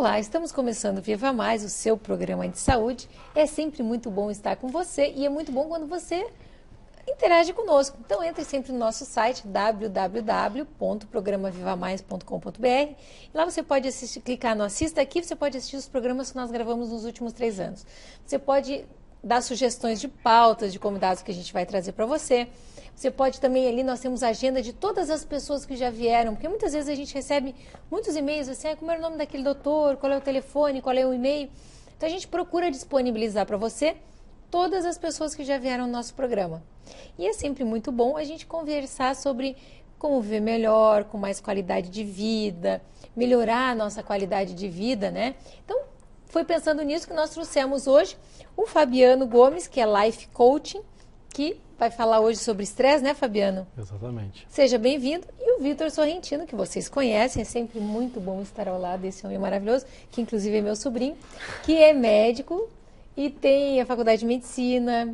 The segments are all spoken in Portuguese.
Olá, estamos começando o Viva Mais, o seu programa de saúde. É sempre muito bom estar com você e é muito bom quando você interage conosco. Então entre sempre no nosso site www.programavivamais.com.br e lá você pode clicar no Assista Aqui, você pode assistir os programas que nós gravamos nos últimos 3 anos. Você pode dar sugestões de pautas, de convidados que a gente vai trazer para você. Você pode também ali, nós temos a agenda de todas as pessoas que já vieram, porque muitas vezes a gente recebe muitos e-mails assim, como era o nome daquele doutor, qual é o telefone, qual é o e-mail. Então a gente procura disponibilizar para você todas as pessoas que já vieram no nosso programa. E é sempre muito bom a gente conversar sobre como viver melhor, com mais qualidade de vida, melhorar a nossa qualidade de vida, né? Então, foi pensando nisso que nós trouxemos hoje o Fabiano Gomes, que é Life Coaching, que vai falar hoje sobre estresse, né, Fabiano? Exatamente. Seja bem-vindo. E o Vitor Sorrentino, que vocês conhecem, é sempre muito bom estar ao lado desse homem maravilhoso, que inclusive é meu sobrinho, que é médico e tem a faculdade de medicina.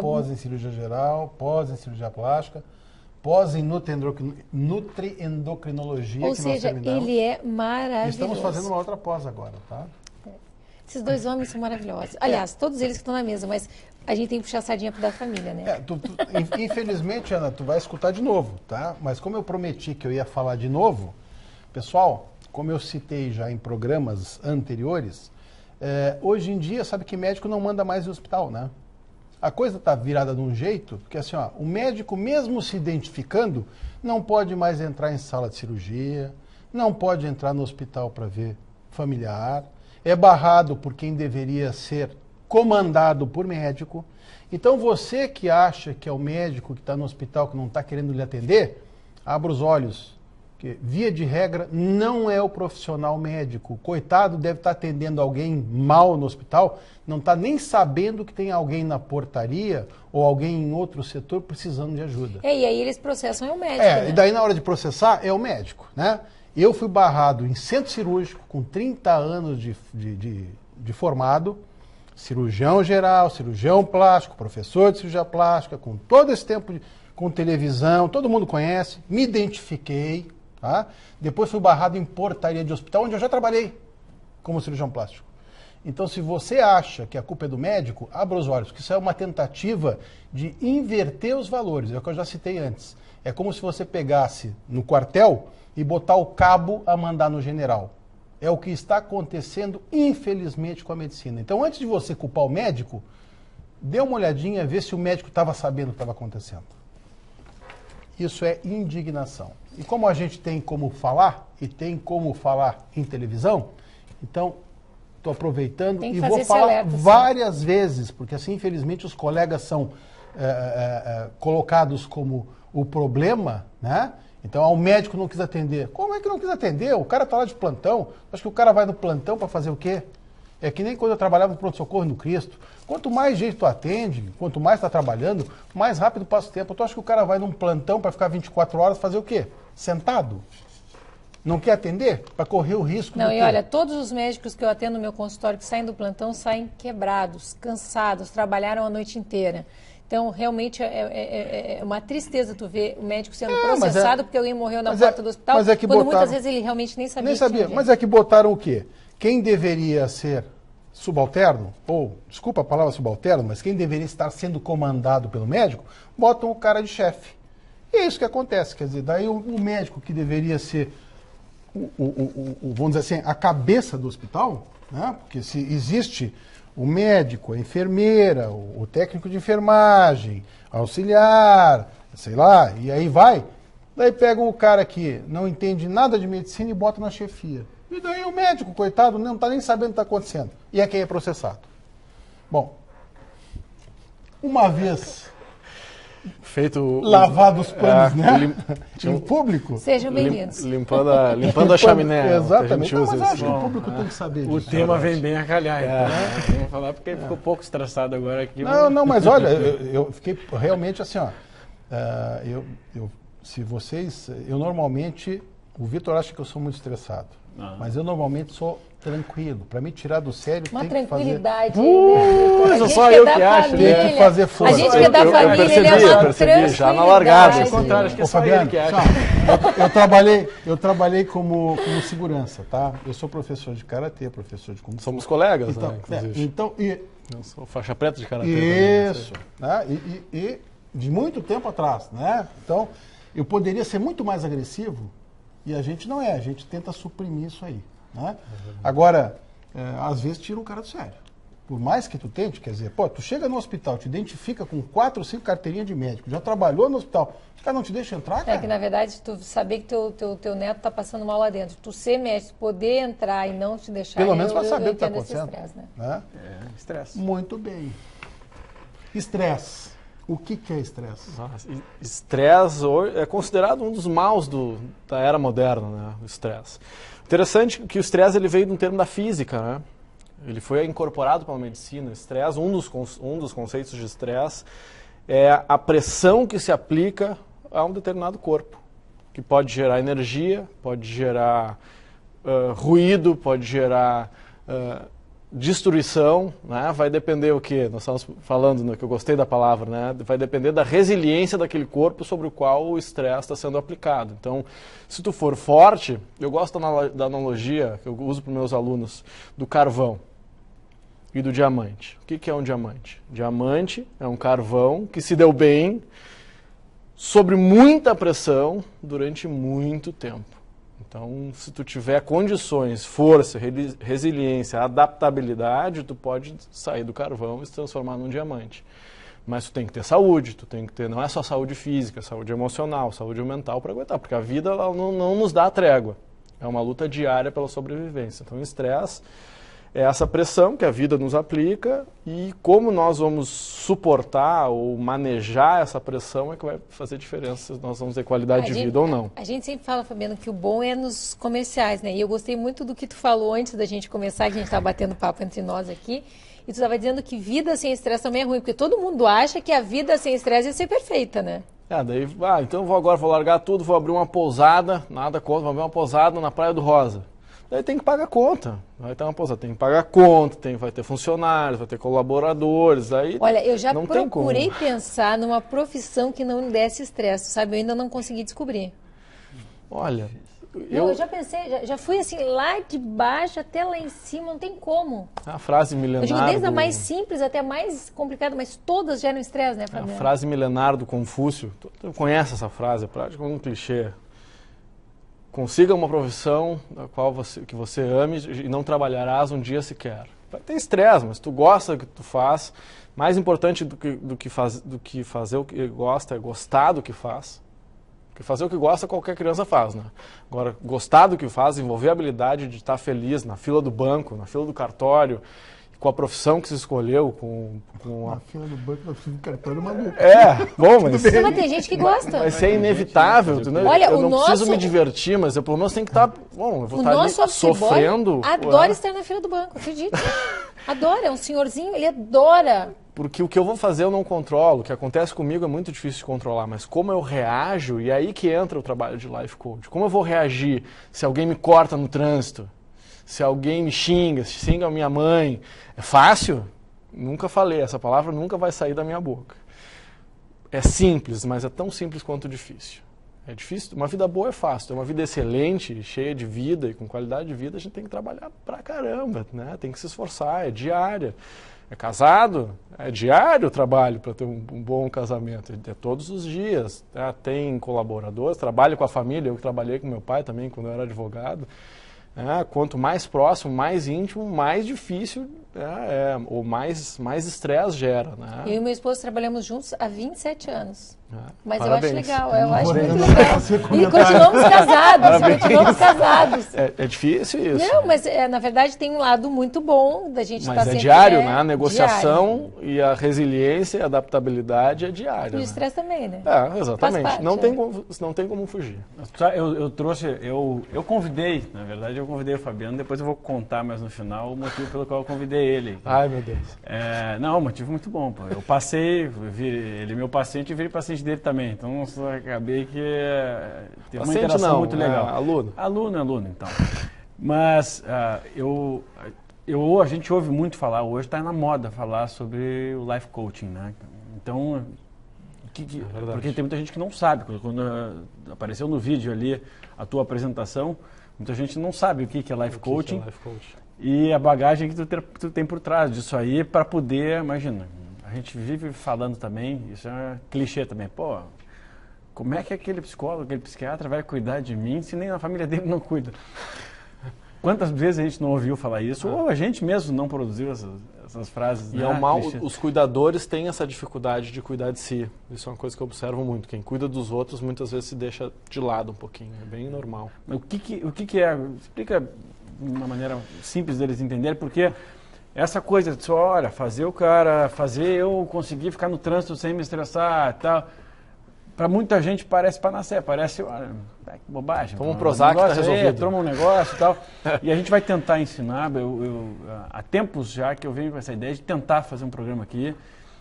Pós em cirurgia geral, pós em cirurgia plástica, pós em nutriendocrinologia. Ou seja, ele é maravilhoso. E estamos fazendo uma outra pós agora, tá? Esses dois homens são maravilhosos. Aliás, todos eles que estão na mesa, mas a gente tem que puxar a sardinha da família, né? Infelizmente, Ana, tu vai escutar de novo, tá? Mas como eu prometi que eu ia falar de novo, pessoal, como eu citei já em programas anteriores, hoje em dia, sabe que médico não manda mais no hospital, né? A coisa está virada de um jeito que assim, ó, o médico, mesmo se identificando, não pode mais entrar em sala de cirurgia, não pode entrar no hospital para ver familiar, é barrado por quem deveria ser comandado por médico. Então você que acha que é o médico que está no hospital, que não está querendo lhe atender, abra os olhos. Porque, via de regra, não é o profissional médico. Coitado, deve estar atendendo alguém mal no hospital, não está nem sabendo que tem alguém na portaria ou alguém em outro setor precisando de ajuda. E aí eles processam o médico, né? E daí na hora de processar é o médico, né? Eu fui barrado em centro cirúrgico com 30 anos de formado, cirurgião geral, cirurgião plástico, professor de cirurgia plástica, com todo esse tempo com televisão, todo mundo conhece, me identifiquei, tá? Depois fui barrado em portaria de hospital, onde eu já trabalhei como cirurgião plástico. Então, se você acha que a culpa é do médico, abra os olhos, porque isso é uma tentativa de inverter os valores, é o que eu já citei antes. É como se você pegasse no quartel e botar o cabo a mandar no general. É o que está acontecendo, infelizmente, com a medicina. Então, antes de você culpar o médico, dê uma olhadinha, vê se o médico estava sabendo o que estava acontecendo. Isso é indignação. E como a gente tem como falar, e tem como falar em televisão, então, estou aproveitando e vou falar várias vezes, porque assim, infelizmente, os colegas são colocados como o problema, né? Então, o médico não quis atender. Como é que não quis atender? O cara está lá de plantão. Acho que o cara vai no plantão para fazer o quê? É que nem quando eu trabalhava no pronto-socorro no Cristo. Quanto mais gente tu atende, quanto mais está trabalhando, mais rápido passa o tempo. Tu acha que o cara vai num plantão para ficar 24 horas fazer o quê? Sentado? Não quer atender? Para correr o risco Não, e olha, todos os médicos que eu atendo no meu consultório que saem do plantão saem quebrados, cansados, trabalharam a noite inteira. Então, realmente, é uma tristeza tu ver o médico sendo processado porque alguém morreu na porta do hospital, quando muitas vezes ele realmente nem sabia. Nem sabia, mas é que botaram o quê? Quem deveria ser subalterno, ou, desculpa a palavra subalterno, mas quem deveria estar sendo comandado pelo médico, botam o cara de chefe. E é isso que acontece, quer dizer, daí o médico que deveria ser, vamos dizer assim, a cabeça do hospital, né? Porque se existe o médico, a enfermeira, o técnico de enfermagem, auxiliar, sei lá, e aí vai. Daí pegam o cara que não entende nada de medicina e bota na chefia. E daí o médico, coitado, não está nem sabendo o que está acontecendo. E é quem é processado. Bom, uma vez lavado os panos, né? Em público. Sejam bem-vindos. Limpando a chaminé. Exatamente. Não, mas acho que o público tem que saber disso. O tema vem bem a calhar, então. Vamos falar porque ele ficou um pouco estressado agora aqui. Não, mas olha, eu fiquei realmente assim, ó. Se vocês... Eu normalmente O Vitor acha que eu sou muito estressado. Mas eu normalmente sou tranquilo. Para me tirar do sério, Uma tem que fazer... tranquilidade. Né, só eu que acho. Tem que fazer força. A gente que é da família, ele é uma percebi, já na largada. tranquilidade. Ao contrário, acho que é só Fabiano, ele que acha. eu trabalhei como segurança, tá? Eu sou professor de karatê, professor de kung fu. Somos colegas, Então, né? Inclusive. Eu sou faixa preta de karatê. isso. Né? E de muito tempo atrás, né? Então, eu poderia ser muito mais agressivo e a gente não é. A gente tenta suprimir isso aí, né? Agora, às vezes tira um cara do sério. Por mais que tu tente, quer dizer, tu chega no hospital, te identifica com 4 ou 5 carteirinhas de médico, já trabalhou no hospital, os caras não te deixam entrar, cara? É que, na verdade, tu saber que teu neto tá passando mal lá dentro, tu ser médico, poder entrar e não te deixar... Pelo menos para saber o que está acontecendo. Estresse, né? Né? Estresse. Muito bem. Estresse. O que é estresse? Estresse é considerado um dos maus da era moderna, né? O estresse. Interessante que o estresse ele veio de um termo da física, né? Ele foi incorporado pela medicina. Estresse, um dos conceitos de estresse é a pressão que se aplica a um determinado corpo, que pode gerar energia, pode gerar ruído, pode gerar destruição, né? Vai depender o quê? Nós estamos falando, né, que eu gostei da palavra, né? Vai depender da resiliência daquele corpo sobre o qual o estresse está sendo aplicado. Então, se tu for forte, eu gosto da analogia que eu uso para os meus alunos do carvão e do diamante. O que é um diamante? Diamante é um carvão que se deu bem sobre muita pressão durante muito tempo. Então, se tu tiver condições, força, resiliência, adaptabilidade, tu pode sair do carvão e se transformar num diamante. Mas tu tem que ter saúde, tu tem que ter, não é só saúde física, saúde emocional, saúde mental para aguentar, porque a vida ela não nos dá trégua. É uma luta diária pela sobrevivência. Então, o estresse é essa pressão que a vida nos aplica e como nós vamos suportar ou manejar essa pressão é que vai fazer diferença se nós vamos ter qualidade de vida ou não. A gente sempre fala, Fabiano, que o bom é nos comerciais, né? E eu gostei muito do que tu falou antes da gente começar, que a gente estava batendo papo entre nós aqui, e tu estava dizendo que vida sem estresse também é ruim, porque todo mundo acha que a vida sem estresse ia ser perfeita, né? Então agora vou largar tudo, vou abrir uma pousada, nada contra, vou abrir uma pousada na Praia do Rosa. Daí tem que pagar conta, vai ter uma pousada, tem que pagar conta, vai ter funcionários, vai ter colaboradores, aí olha, eu já não procurei pensar numa profissão que não desse estresse, sabe? Eu ainda não consegui descobrir. Olha, eu já pensei, já fui assim, lá de baixo até lá em cima, não tem como. A frase milenar eu digo desde a mais simples até a mais complicada, mas todas geram estresse, né, Fabiano? A frase milenar do Confúcio, tu conhece essa frase, é praticamente um clichê. Consiga uma profissão da qual que você ame e não trabalharás um dia sequer. Vai ter estresse, mas tu gosta do que tu faz. Mais importante do que fazer o que gosta é gostar do que faz. Porque fazer o que gosta qualquer criança faz, né? Agora, gostar do que faz, envolver a habilidade de estar feliz na fila do banco, na fila do cartório, com a profissão que se escolheu, com a fila do banco, na fila do cartório, maluco. Bom, mas... Mas tem gente que gosta. Vai ser inevitável. Olha, eu não preciso me divertir, mas eu pelo menos tenho que estar... Bom, eu vou estar ali sofrendo. Adora estar na fila do banco, acredita? Adora, é um senhorzinho, ele adora. Porque o que eu vou fazer eu não controlo, o que acontece comigo é muito difícil de controlar, mas como eu reajo, e é aí que entra o trabalho de life coach. Como eu vou reagir se alguém me corta no trânsito? Se alguém me xinga, se xinga a minha mãe, é fácil? Nunca falei, essa palavra nunca vai sair da minha boca. É simples, mas é tão simples quanto difícil. É difícil, uma vida boa é fácil, uma vida excelente, cheia de vida e com qualidade de vida, a gente tem que trabalhar pra caramba, né? Tem que se esforçar, é diária. É casado, é diário o trabalho para ter um bom casamento, é todos os dias. Tá? Tem colaboradores, trabalho com a família, eu trabalhei com meu pai também quando eu era advogado. Quanto mais próximo, mais íntimo, mais difícil ou mais estresse gera. Né? Eu e meu esposo trabalhamos juntos há 27 anos. Mas parabéns. Eu acho legal, eu acho muito legal. E continuamos casados, É difícil isso. Não, mas na verdade tem um lado muito bom da gente estar sempre... Mas é diário, né? A negociação diário. E a resiliência e a adaptabilidade é diária. E o estresse também, né? Exatamente. Parte, não tem como fugir. Eu convidei, na verdade, eu convidei o Fabiano, depois eu vou contar mais no final o motivo pelo qual eu convidei ele. Ai, meu Deus. Não, um motivo muito bom, pô. Eu passei, ele é meu paciente e virei paciente paciente dele também, então acabei que teve uma Paciente interação não, muito legal. Aluno. Aluno, então. Mas a gente ouve muito falar, hoje está na moda falar sobre o life coaching, né? Então, porque tem muita gente que não sabe. Quando apareceu no vídeo ali a tua apresentação, muita gente não sabe o que é life coaching. E a bagagem que tu tem por trás disso aí para poder, imagina, a gente vive falando também, isso é clichê também, pô, como é que aquele psicólogo, aquele psiquiatra vai cuidar de mim se nem a família dele não cuida? Quantas vezes a gente não ouviu falar isso, ou a gente mesmo não produziu essas frases. E é um mal, os cuidadores têm essa dificuldade de cuidar de si. Isso é uma coisa que eu observo muito. Quem cuida dos outros muitas vezes se deixa de lado um pouquinho, é bem normal. O que é? Explica de uma maneira simples deles entenderem, porque essa coisa de só, olha, fazer eu conseguir ficar no trânsito sem me estressar e tal, para muita gente parece panaceia, parece, olha, que bobagem. Toma um Prozac, tá resolvido. Toma um negócio e tal. E a gente vai tentar ensinar, há tempos já que eu venho com essa ideia de tentar fazer um programa aqui,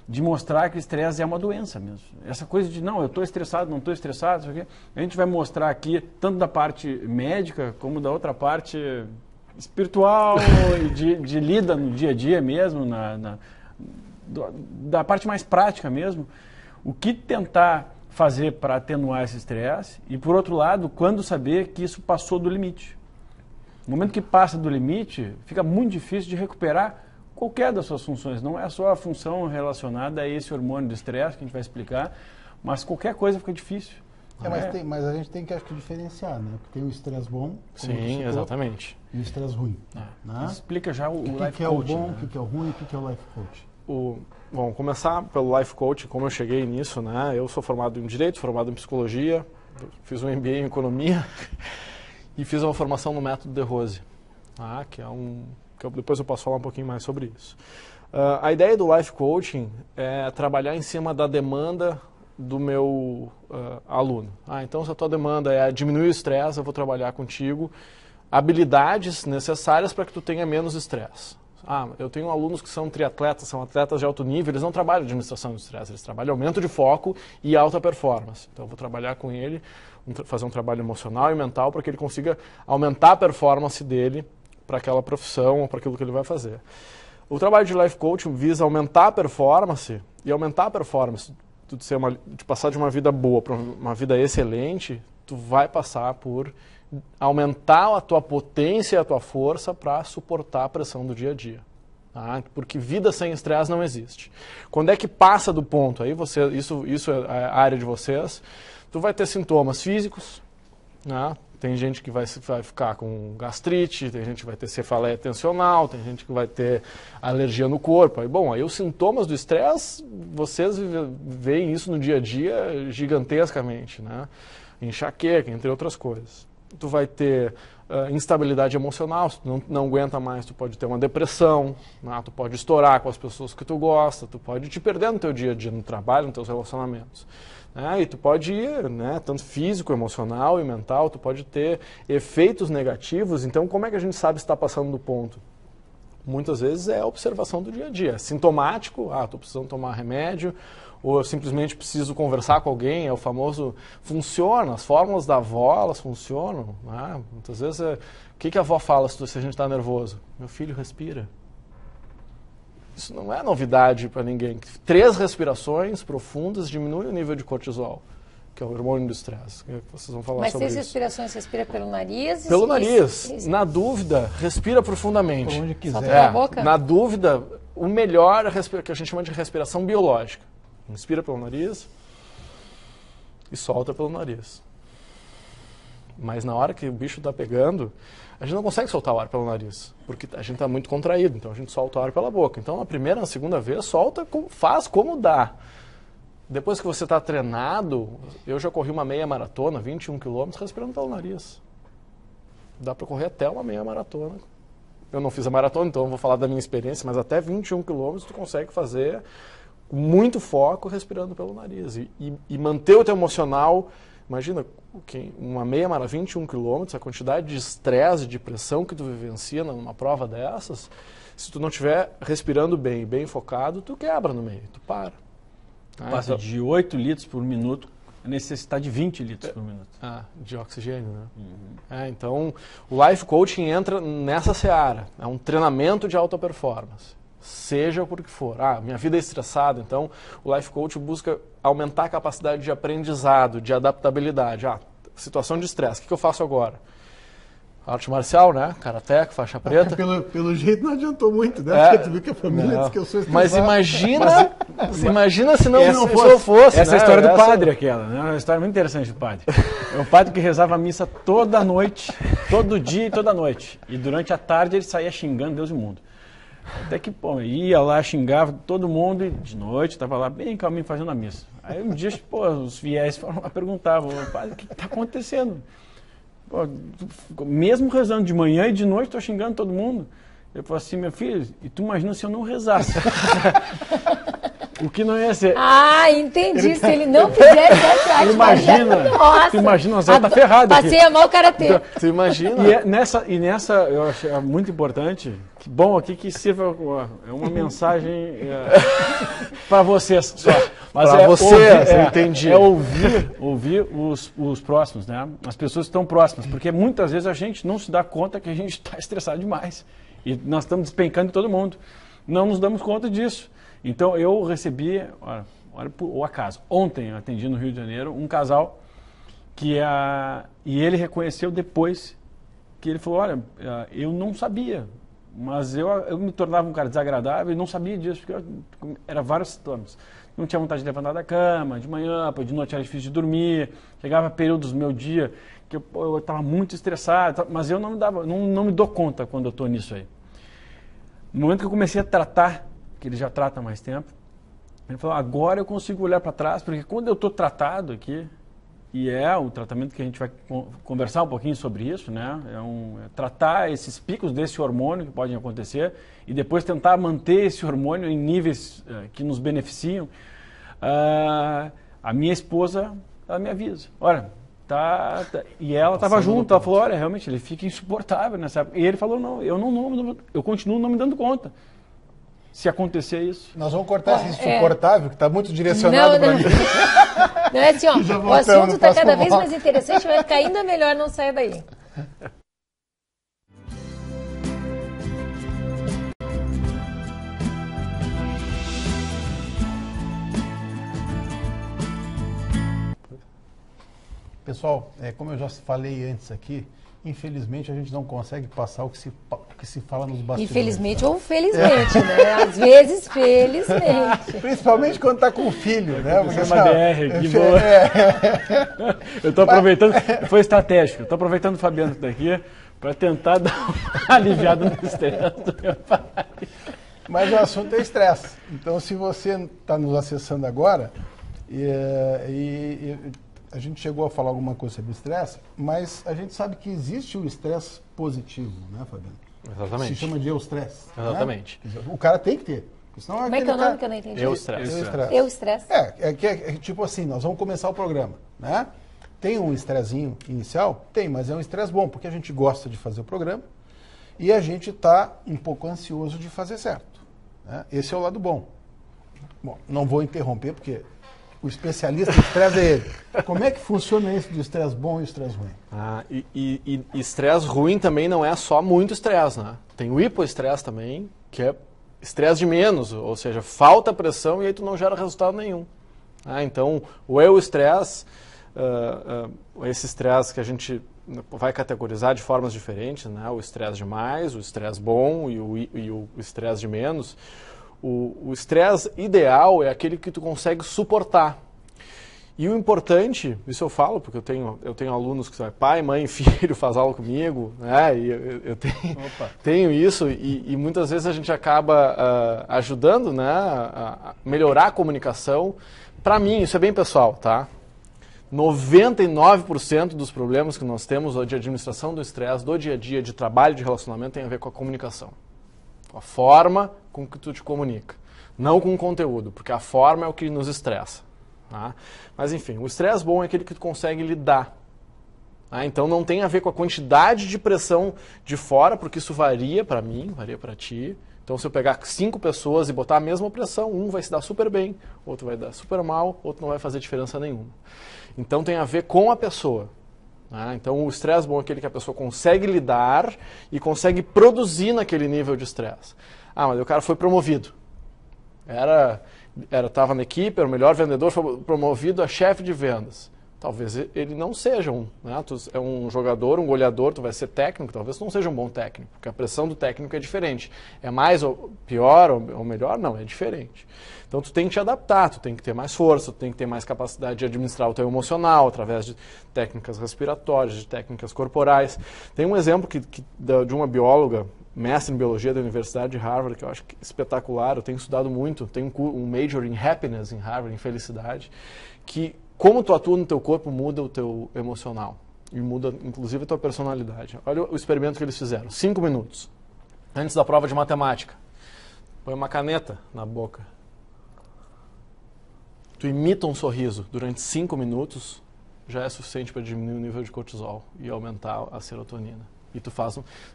de mostrar que o estresse é uma doença mesmo. Essa coisa de, não, eu estou estressado, não estou estressado, isso aqui. A gente vai mostrar aqui, tanto da parte médica, como da outra parte espiritual, de lida no dia a dia mesmo, da parte mais prática mesmo, o que tentar fazer para atenuar esse estresse e, por outro lado, quando saber que isso passou do limite. No momento que passa do limite, fica muito difícil de recuperar qualquer das suas funções. Não é só a função relacionada a esse hormônio do estresse, que a gente vai explicar, mas qualquer coisa fica difícil. Mas a gente tem que, acho que, diferenciar, né? Porque tem o estresse bom, sim, exatamente, e o estresse ruim. Né? Explica já o life coaching. O que é o bom, o que é o ruim e o que é o life coaching. Bom, começar pelo life coaching, como eu cheguei nisso, né? Eu sou formado em Direito, formado em Psicologia, fiz um MBA em Economia e fiz uma formação no método De Rose, depois eu posso falar um pouquinho mais sobre isso. A ideia do life coaching é trabalhar em cima da demanda do meu aluno. Então, se a tua demanda é diminuir o estresse, eu vou trabalhar contigo habilidades necessárias para que tu tenha menos estresse. Eu tenho alunos que são triatletas, são atletas de alto nível, eles não trabalham administração do estresse, eles trabalham aumento de foco e alta performance. Então, eu vou trabalhar com ele, fazer um trabalho emocional e mental para que ele consiga aumentar a performance dele para aquela profissão ou para aquilo que ele vai fazer. O trabalho de life coaching visa aumentar a performance, e aumentar a performance, de passar de uma vida boa para uma vida excelente, tu vai passar por aumentar a tua potência e a tua força para suportar a pressão do dia a dia. Porque vida sem estresse não existe. Quando é que passa do ponto? Aí isso é a área de vocês. Tu vai ter sintomas físicos, né? Tem gente que vai ficar com gastrite, tem gente que vai ter cefaleia tensional, tem gente que vai ter alergia no corpo. Aí os sintomas do estresse, vocês veem isso no dia a dia gigantescamente, né? Enxaqueca, entre outras coisas. Tu vai ter instabilidade emocional, se tu não aguenta mais, tu pode ter uma depressão, né? Tu pode estourar com as pessoas que tu gosta, tu pode te perder no teu dia a dia, no trabalho, nos teus relacionamentos. E tu pode ir, né, tanto físico, emocional e mental, tu pode ter efeitos negativos. Então, como é que a gente sabe se está passando do ponto? Muitas vezes é a observação do dia a dia. É sintomático, estou precisando tomar remédio, ou eu simplesmente preciso conversar com alguém, é o famoso, funciona, as fórmulas da avó, elas funcionam. Né? Muitas vezes, o que a avó fala se a gente está nervoso? Meu filho, respira. Isso não é novidade para ninguém. 3 respirações profundas diminuem o nível de cortisol, que é o hormônio do estresse. Vocês vão falar sobre isso. Mas 3 respirações, respira pelo nariz? Pelo nariz. Na dúvida, respira profundamente. Por onde quiser. Só pela boca? Na dúvida, o melhor é que a gente chama de respiração biológica. Inspira pelo nariz e solta pelo nariz. Mas na hora que o bicho está pegando, a gente não consegue soltar o ar pelo nariz, porque a gente está muito contraído, então a gente solta o ar pela boca. Então, na primeira, na segunda vez, solta, faz como dá. Depois que você está treinado, eu já corri uma meia maratona, 21 quilômetros, respirando pelo nariz. Dá para correr até uma meia maratona. Eu não fiz a maratona, então eu vou falar da minha experiência, mas até 21 quilômetros tu consegue fazer com muito foco, respirando pelo nariz. E manter o teu emocional. Imagina, uma meia maratona, 21 quilômetros, a quantidade de estresse, de pressão que tu vivencia numa prova dessas, se tu não estiver respirando bem, bem focado, tu quebra no meio, tu para. Passa então... de 8 litros por minuto a necessitar de 20 litros por minuto. De oxigênio, né? Então, o Life Coaching entra nessa seara. É um treinamento de alta performance. Seja por que for. Minha vida é estressada, então o Life Coach busca aumentar a capacidade de aprendizado, de adaptabilidade. Situação de estresse, o que eu faço agora? Arte marcial, né? Karateca, faixa preta. Pelo jeito não adiantou muito, né? Porque tu viu que a família diz que eu sou estressado. Mas imagina se eu fosse. Essa é a história do padre, aquela, né? Uma história muito interessante do padre. É o padre que rezava a missa toda noite, todo dia e toda noite. E durante a tarde ele saía xingando Deus e o mundo. Até que, ia lá, xingava todo mundo e de noite estava lá bem calminho fazendo a missa. Aí um dia, os fiéis perguntavam, padre, o que está acontecendo? Mesmo rezando de manhã e de noite, estou xingando todo mundo. Eu falei assim, meu filho, e tu imagina se eu não rezasse? O que não ia ser... Entendi. Se ele não fizesse essa arte, tu imagina, o Zé tá ferrado aqui. Passei a mal o karatê. Você imagina? E nessa eu achei muito importante, que bom aqui que sirva uma mensagem para vocês só. Mas para entendi. É ouvir os próximos, né? As pessoas que estão próximas, porque muitas vezes a gente não se dá conta que a gente está estressado demais. E nós estamos despencando de todo mundo. Não nos damos conta disso. Então, eu recebi, olha por acaso, ontem eu atendi no Rio de Janeiro um casal e ele reconheceu depois que ele falou, olha, eu não sabia, mas eu me tornava um cara desagradável e não sabia disso, porque era vários sintomas. Não tinha vontade de levantar da cama, de manhã, de noite era difícil de dormir, chegava períodos do meu dia que eu estava muito estressado, mas eu não me dou conta quando eu estou nisso aí. No momento que eu comecei a tratar, que ele já trata há mais tempo, ele falou, agora eu consigo olhar para trás, porque quando eu estou tratado aqui, e é o tratamento que a gente vai conversar um pouquinho sobre isso, né? É tratar esses picos desse hormônio que podem acontecer e depois tentar manter esse hormônio em níveis que nos beneficiam. A minha esposa, ela me avisa, olha, e ela estava junto, ela falou, olha, realmente ele fica insuportável nessa época. E ele falou, não, eu continuo não me dando conta. Se acontecer isso... Nós vamos cortar esse insuportável, que está muito direcionado para mim. Não é assim, o assunto está cada vez mais interessante, vai ficar ainda melhor, não saia daí. Pessoal, como eu já falei antes aqui, infelizmente a gente não consegue passar o que se fala nos bastidores. Infelizmente ou felizmente, né? Às vezes, felizmente. Principalmente quando está com o filho, né? Porque uma DR, que boa. Eu estou aproveitando, foi estratégico, eu estou aproveitando o Fabiano daqui para tentar dar uma aliviada no estresse do meu pai. Mas o assunto é estresse. Então, se você está nos acessando agora, a gente chegou a falar alguma coisa sobre estresse, mas a gente sabe que existe o estresse positivo, né, Fabiano? Exatamente. Se chama de eustresse. Exatamente. Né? O cara tem que ter. Senão como é que é o nome que eu não entendi? Eustresse. É tipo assim, nós vamos começar o programa, né? Tem um estressinho inicial? Tem, mas é um estresse bom, porque a gente gosta de fazer o programa e a gente está um pouco ansioso de fazer certo. Né? Esse é o lado bom. Bom, não vou interromper, porque o especialista em estresse é ele. Como é que funciona isso do estresse bom e estresse ruim? E estresse ruim também não é só muito estresse, né? Tem o hipoestresse também, que é estresse de menos, ou seja, falta pressão e aí tu não gera resultado nenhum. Então, o estresse, esse estresse que a gente vai categorizar de formas diferentes, né? O estresse de mais, o estresse bom e o estresse de menos. O estresse ideal é aquele que tu consegue suportar. E o importante, isso eu falo, porque eu tenho alunos que são pai, mãe, filho, faz aula comigo, né? E eu tenho isso e muitas vezes a gente acaba ajudando, né, a melhorar a comunicação. Para mim, isso é bem pessoal, tá? 99% dos problemas que nós temos de administração do estresse, do dia a dia, de trabalho, de relacionamento, tem a ver com a comunicação. A forma com que tu te comunica, não com o conteúdo, porque a forma é o que nos estressa. Tá? Mas enfim, o estresse bom é aquele que tu consegue lidar. Tá? Então não tem a ver com a quantidade de pressão de fora, porque isso varia para mim, varia para ti, Então, se eu pegar 5 pessoas e botar a mesma pressão, um vai se dar super bem, outro vai dar super mal, outro não vai fazer diferença nenhuma. Então, tem a ver com a pessoa. Então, o estresse bom é aquele que a pessoa consegue lidar e consegue produzir naquele nível de estresse. Mas o cara foi promovido. Estava na equipe, era o melhor vendedor, foi promovido a chefe de vendas. Talvez ele não seja tu é um jogador, um goleador, tu vai ser técnico, talvez tu não seja um bom técnico, porque a pressão do técnico é diferente. É mais ou pior ou melhor? Não, é diferente. Então tu tem que te adaptar, tu tem que ter mais força, tu tem que ter mais capacidade de administrar o teu emocional através de técnicas respiratórias, de técnicas corporais. Tem um exemplo de uma bióloga, mestre em biologia da Universidade de Harvard, que eu acho espetacular, eu tenho estudado muito, tem um major em happiness em Harvard, em felicidade, que como tu atua no teu corpo muda o teu emocional e muda inclusive a tua personalidade. Olha o experimento que eles fizeram, 5 minutos, antes da prova de matemática. Põe uma caneta na boca. Tu imita um sorriso durante 5 minutos, já é suficiente para diminuir o nível de cortisol e aumentar a serotonina. E tu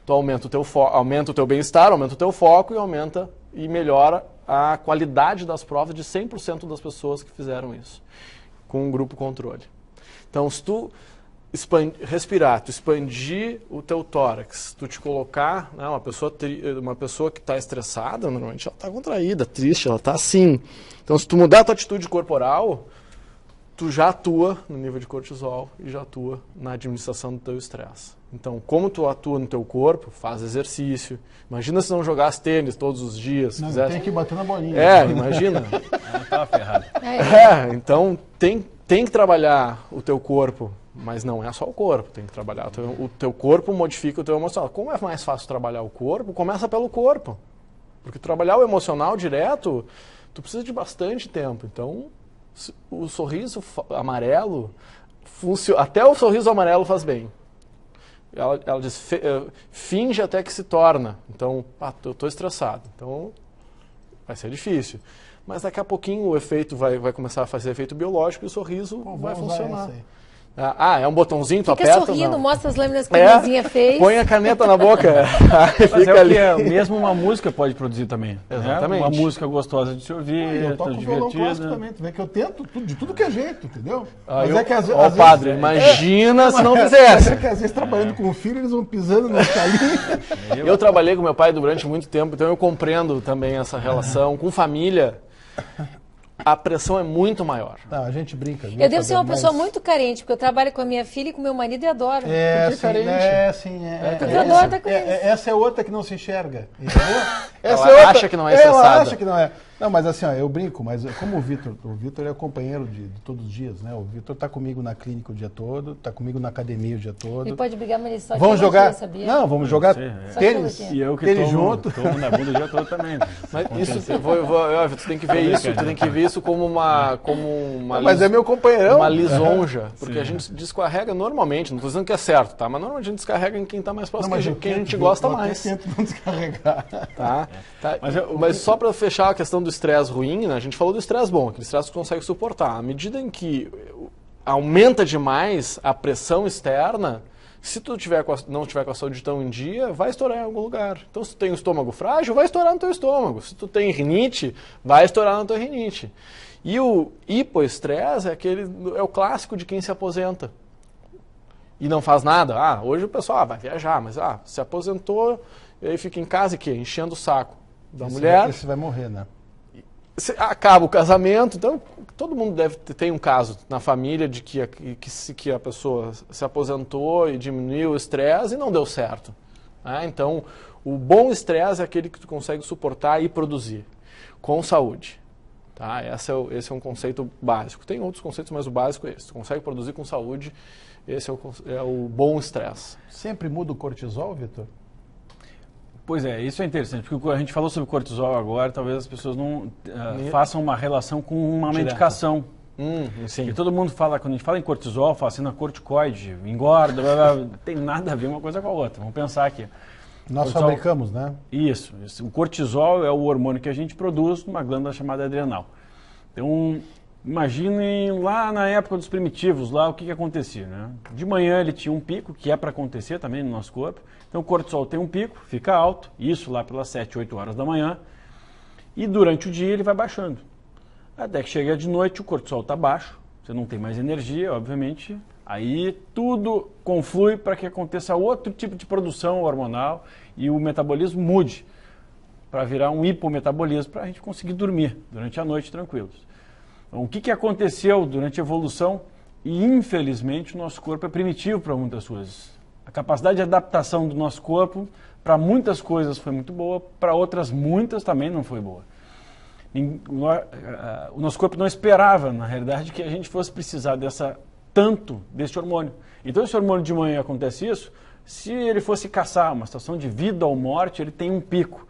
aumenta o teu bem-estar, aumenta o teu foco e melhora a qualidade das provas de 100% das pessoas que fizeram isso, com um grupo controle. Então, se tu respirar, tu expandir o teu tórax, tu te colocar, uma pessoa que está estressada, normalmente ela está contraída, triste, ela está assim. Então, se tu mudar a tua atitude corporal, tu já atua no nível de cortisol e já atua na administração do teu estresse. Então, como tu atua no teu corpo, faz exercício. Imagina se não jogasse tênis todos os dias. Não, tem que bater na bolinha. Imagina. Tava ferrado. Então tem que trabalhar o teu corpo, mas não é só o corpo, tem que trabalhar. O teu corpo modifica o teu emocional. Como é mais fácil trabalhar o corpo, começa pelo corpo. Porque trabalhar o emocional direto, tu precisa de bastante tempo. Então, o sorriso amarelo, até o sorriso amarelo faz bem. Ela diz, finge até que se torna. Então, eu estou estressado. Então, vai ser difícil. Mas daqui a pouquinho o efeito vai começar a fazer efeito biológico e o sorriso vai funcionar. É um botãozinho, tu aperta? Fica sorrindo, mostra as lâminas que a Luzinha fez. Põe a caneta na boca. Mas mesmo uma música pode produzir também. Exatamente. Uma música gostosa de se ouvir, eu toco violão clássico também, tu vê que eu tento de tudo que é jeito, entendeu? Mas é que às vezes... padre, imagina se não fizesse. Mas é que às vezes trabalhando com o filho, eles vão pisando no calinho. Eu trabalhei com meu pai durante muito tempo, então eu compreendo também essa relação. Com família, a pressão é muito maior. Não, a gente brinca. Eu devo ser uma pessoa muito carente, porque eu trabalho com a minha filha e com meu marido e adoro. Porque eu adoro estar com eles. Essa é outra que não se enxerga, entendeu? Ela acha que não é estressada. Ela acha que não é. Não, mas assim, eu brinco, mas como o Vitor é o companheiro de todos os dias, né? O Vitor tá comigo na clínica o dia todo, tá comigo na academia o dia todo. Ele pode brigar, mas ele só vamos jogar, sabia? Não, vamos jogar tênis. E eu que tênis junto. Tomo na bunda o dia todo também. Mas isso, tu tem que ver isso, tu tem que ver isso como uma mas é meu companheirão. Uma lisonja, porque a gente descarrega normalmente, não estou dizendo que é certo, tá? Mas normalmente a gente descarrega em quem está mais próximo, quem a gente gosta mais. Eu tento não descarregar. Tá? Mas só para fechar a questão do estresse ruim, né? A gente falou do estresse bom, aquele estresse que tu consegue suportar. À medida em que aumenta demais a pressão externa, se tu não tiver com a saúde tão em dia, vai estourar em algum lugar. Então, se tu tem um estômago frágil, vai estourar no teu estômago. Se tu tem rinite, vai estourar na tua rinite. E o hipoestresse é o clássico de quem se aposenta e não faz nada. Hoje o pessoal vai viajar, mas se aposentou e aí fica em casa e enchendo o saco da mulher. Esse vai morrer, né? Acaba o casamento, então todo mundo tem um caso na família de que a pessoa se aposentou e diminuiu o estresse e não deu certo. Então, o bom estresse é aquele que tu consegue suportar e produzir com saúde. Tá? Esse é um conceito básico. Tem outros conceitos, mas o básico é esse. Tu consegue produzir com saúde, esse é o bom estresse. Sempre muda o cortisol, Vitor? Pois é, isso é interessante, porque a gente falou sobre cortisol agora, talvez as pessoas não façam uma relação com uma medicação. Sim. E todo mundo fala, quando a gente fala em cortisol, fala assim, na corticoide, engorda, blá, blá, não tem nada a ver uma coisa com a outra. Vamos pensar aqui. Nós fabricamos, né? Isso. O cortisol é o hormônio que a gente produz numa glândula chamada adrenal. Então, Imaginem lá na época dos primitivos, lá o que acontecia, né? De manhã ele tinha um pico, que é para acontecer também no nosso corpo. Então o cortisol tem um pico, fica alto, isso lá pelas 7, 8 horas da manhã. E durante o dia ele vai baixando. Até que chega de noite, o cortisol está baixo, você não tem mais energia, obviamente. Aí tudo conflui para que aconteça outro tipo de produção hormonal e o metabolismo mude, para virar um hipometabolismo, para a gente conseguir dormir durante a noite tranquilos. Então, o que aconteceu durante a evolução? E infelizmente o nosso corpo é primitivo para muitas coisas. A capacidade de adaptação do nosso corpo para muitas coisas foi muito boa, para outras muitas também não foi boa. O nosso corpo não esperava, na realidade, que a gente fosse precisar tanto desse hormônio. Então, esse hormônio de manhã acontece isso, se ele fosse caçar uma situação de vida ou morte, ele tem um pico.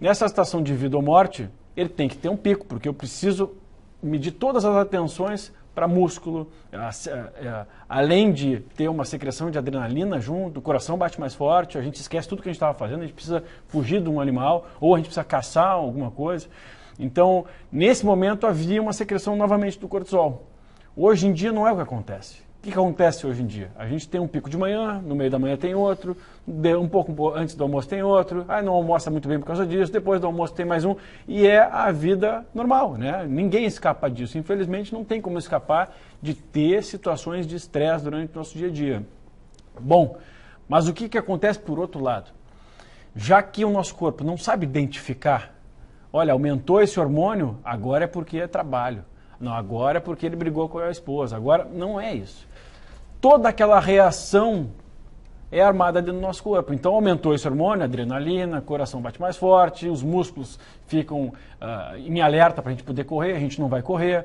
Nessa situação de vida ou morte, ele tem que ter um pico, porque eu preciso medir todas as atenções para músculo, além de ter uma secreção de adrenalina junto, o coração bate mais forte, a gente esquece tudo que a gente estava fazendo, a gente precisa fugir de um animal, ou a gente precisa caçar alguma coisa. Então, nesse momento, havia uma secreção novamente do cortisol. Hoje em dia não é o que acontece. O que acontece hoje em dia? A gente tem um pico de manhã, no meio da manhã tem outro, um pouco antes do almoço tem outro, não almoça muito bem por causa disso, depois do almoço tem mais um, e é a vida normal, né? Ninguém escapa disso. Infelizmente não tem como escapar de ter situações de estresse durante o nosso dia a dia. Bom, mas o que acontece por outro lado? Já que o nosso corpo não sabe identificar, olha, aumentou esse hormônio, agora é porque é trabalho. Não, agora é porque ele brigou com a esposa. Agora não é isso. Toda aquela reação é armada dentro do nosso corpo. Então aumentou esse hormônio, adrenalina, coração bate mais forte, os músculos ficam em alerta para a gente poder correr, a gente não vai correr.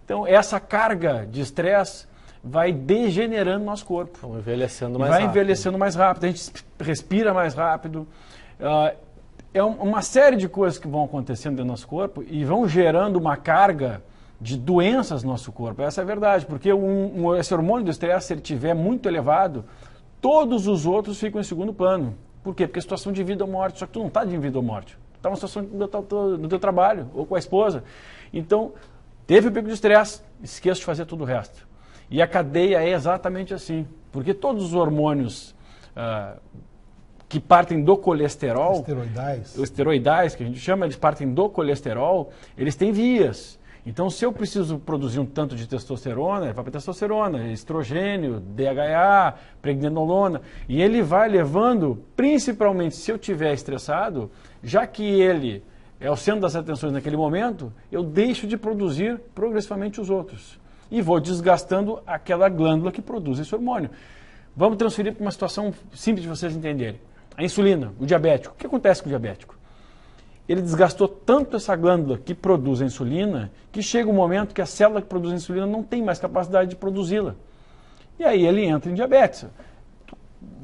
Então essa carga de estresse vai degenerando o nosso corpo. Vai envelhecendo mais rápido. Vai envelhecendo mais rápido, a gente respira mais rápido. É uma série de coisas que vão acontecendo dentro do nosso corpo e vão gerando uma carga de doenças no nosso corpo. Essa é a verdade, porque esse hormônio do estresse, se ele estiver muito elevado, todos os outros ficam em segundo plano. Por quê? Porque é situação de vida ou morte, só que tu não está de vida ou morte. Tu está numa situação no teu trabalho, ou com a esposa. Então, teve o pico de estresse, esqueça de fazer tudo o resto. E a cadeia é exatamente assim, porque todos os hormônios que partem do colesterol, os esteroidais, que a gente chama, eles partem do colesterol, eles têm vias. Então, se eu preciso produzir um tanto de testosterona, ele vai para testosterona, estrogênio, DHA, pregnenolona, e ele vai levando, principalmente se eu estiver estressado, já que ele é o centro das atenções naquele momento, eu deixo de produzir progressivamente os outros. E vou desgastando aquela glândula que produz esse hormônio. Vamos transferir para uma situação simples de vocês entenderem. A insulina, o diabético. O que acontece com o diabético? Ele desgastou tanto essa glândula que produz a insulina, que chega um momento que a célula que produz a insulina não tem mais capacidade de produzi-la. E aí ele entra em diabetes.